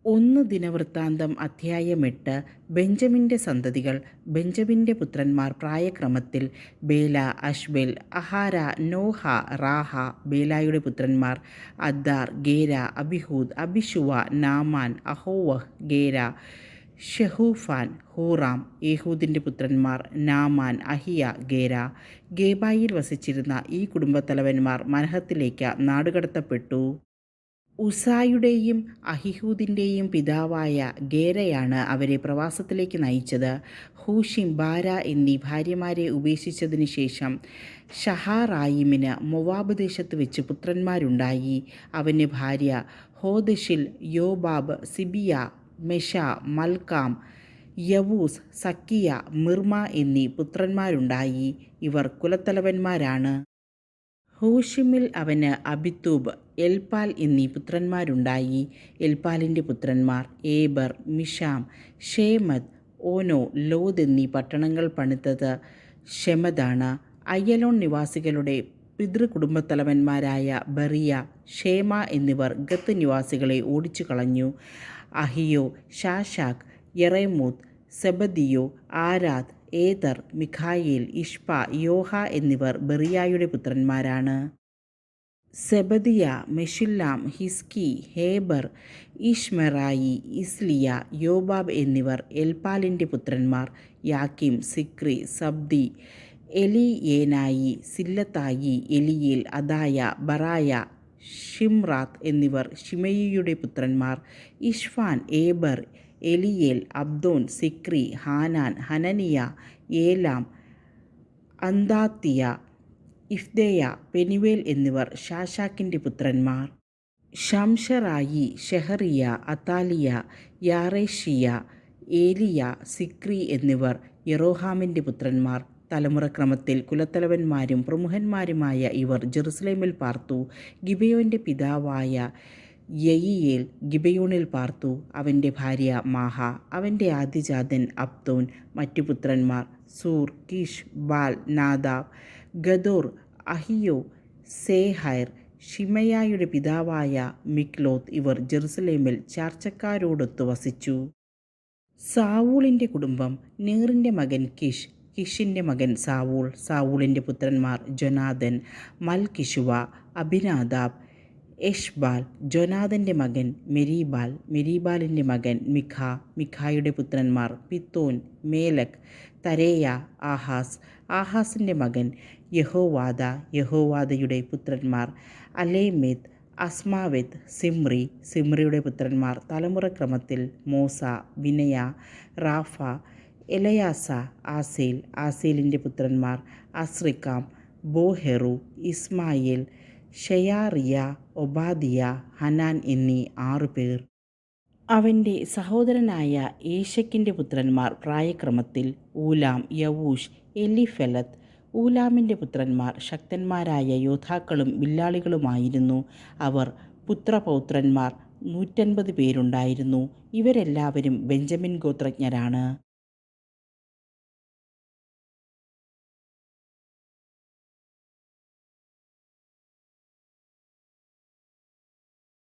1 ദിനവൃത്താന്തം അധ്യായം 8. ബെഞ്ചമിൻ്റെ സന്തതികൾ. ബെഞ്ചമിൻ്റെ പുത്രന്മാർ പ്രായക്രമത്തിൽ ബേല, അശ്ബേൽ, അഹാര, നോഹ, റാഹ. ബേലായുടെ പുത്രന്മാർ അദ്ദാർ, ഗേര, അബിഹൂദ്, അബിശുവ, നാമാൻ, അഹോവഹ്, ഗേര, ഷെഹൂഫാൻ, ഹൂറാം. ഏഹൂദിൻ്റെ പുത്രന്മാർ നാമാൻ, അഹിയ, ഗേര. ഗേബായിൽ വസിച്ചിരുന്ന ഈ കുടുംബത്തലവന്മാർ മനഹത്തിലേക്ക് നാടുകടത്തപ്പെട്ടു. ഉസായുടെയും അഹിഹൂദിൻ്റെയും പിതാവായ ഗേരയാണ് അവരെ പ്രവാസത്തിലേക്ക് നയിച്ചത്. ഹൂഷിം, ബാര എന്നീ ഭാര്യമാരെ ഉപേക്ഷിച്ചതിന് ശേഷം ഷഹാറായിമിന് മൊവാബ് ദേശത്ത് വെച്ച് പുത്രന്മാരുണ്ടായി. അവന് ഭാര്യ ഹോദശിൽ, യോബാബ്, സിബിയ, മെഷ, മൽക്കാം, യവൂസ്, സക്കിയ, മിർമ എന്നീ പുത്രന്മാരുണ്ടായി. ഇവർ കുലത്തലവന്മാരാണ്. ഹൂഷിമിൽ അവന് അബിത്തൂബ്, എൽപാൽ എന്നീ പുത്രന്മാരുണ്ടായി. എൽപാലിൻ്റെ പുത്രന്മാർ ഏബർ, മിഷാം, ഷേമത്, ഓനോ, ലോദ് എന്നീ പട്ടണങ്ങൾ പണിതത് ഷെമതാണ്. അയ്യലോൺ നിവാസികളുടെ പിതൃകുടുംബത്തലവന്മാരായ ബറിയ, ഷേമ എന്നിവർ ഗത്ത് നിവാസികളെ ഓടിച്ചു കളഞ്ഞു. അഹിയോ, ഷാഷാക്, യെറേമൂത്ത്, സെബദിയോ, ആരാദ്, ഏതർ, മിഖായേൽ, ഇഷ്പ, യോഹ എന്നിവർ ബറിയായുടെ പുത്രന്മാരാണ്. സെബദിയ, മെഷുല്ലാം, ഹിസ്കി, ഹേബർ, ഇഷ്മെറായി, ഇസ്ലിയ, യോബാബ് എന്നിവർ എൽപാലിൻ്റെ പുത്രന്മാർ. യാക്കിം, സിക്രി, സബ്ദി, എലിയേനായി, സില്ലത്തായി, എലിയേൽ, അദായ, ബറായ, ഷിമ്രാത്ത് എന്നിവർ ശിമെയിയുടെ പുത്രന്മാർ. ഇഷ്ഫാൻ, ഏബർ, എലിയേൽ, അബ്ദോൻ, സിക്രി, ഹാനാൻ, ഹനനിയ, ഏലാം, അന്താത്തിയ, ഇഫ്ദേയ, പെനുവേൽ എന്നിവർ ഷാഷാക്കിൻ്റെ പുത്രന്മാർ. ഷംഷറായി, ഷെഹറിയ, അതാലിയ, യാറേഷിയ, ഏലിയ, സിക്രി എന്നിവർ യെറോഹാമിൻ്റെ പുത്രന്മാർ. തലമുറക്രമത്തിൽ കുലത്തലവന്മാരും പ്രമുഖന്മാരുമായ ഇവർ ജെറുസലേമിൽ പാർത്തു. ഗിബെയോൻ്റെ പിതാവായ യയിയേൽ ഗിബെയോണിൽ പാർത്തു. അവൻ്റെ ഭാര്യ മാഹ. അവൻ്റെ ആദ്യജാതൻ അബ്ദോൻ. മറ്റു പുത്രന്മാർ സൂർ, കിഷ്, ബാൽ, നാദാബ്, ഗദോർ, അഹിയോ, സേഹൈർ. ഷിമയായുടെ പിതാവായ മിക്ലോത്ത്. ഇവർ ജെറുസലേമിൽ ചാർച്ചക്കാരോടൊത്തു വസിച്ചു. സാവൂളിൻ്റെ കുടുംബം. നേറിൻ്റെ മകൻ കിഷ്, കിഷിൻ്റെ മകൻ സാവൂൾ. സാവൂളിൻ്റെ പുത്രന്മാർ ജൊനാഥൻ, മൽകിഷുവ, അബിനാദാബ്, എഷ്ബാൽ. ജൊനാഥൻ്റെ മകൻ മെരീബാൽ, മെരീബാലിൻ്റെ മകൻ മിഖ. മിഖായുടെ പുത്രന്മാർ പിത്തോൻ, മേലക്, തരേയ, ആഹാസ്. ആഹാസിൻ്റെ മകൻ യഹോവാദ. യഹോവാദയുടെ പുത്രന്മാർ അലേമെത്ത്, അസ്മാവെത്ത്, സിമ്രി. സിമ്രിയുടെ പുത്രന്മാർ തലമുറക്രമത്തിൽ മോസ, ബിനയ, റാഫ, എലയാസ, ആസേൽ. ആസേലിൻ്റെ പുത്രന്മാർ അസ്രിക്കാം, ബോഹെറു, ഇസ്മായേൽ, ഷെയാറിയ, ഒബാദിയ, ഹനാൻ എന്നീ 6 പേർ. അവൻ്റെ സഹോദരനായ ഏശക്കിൻ്റെ പുത്രന്മാർ പ്രായക്രമത്തിൽ ഊലാം, യവൂഷ്, എലിഫെലത്ത്. ഊലാമിൻ്റെ പുത്രന്മാർ ശക്തന്മാരായ യോദ്ധാക്കളും വില്ലാളികളുമായിരുന്നു. അവർ പുത്രപൗത്രന്മാർ 150 പേരുണ്ടായിരുന്നു. ഇവരെല്ലാവരും ബെഞ്ചമിൻ ഗോത്രജ്ഞരാണ്.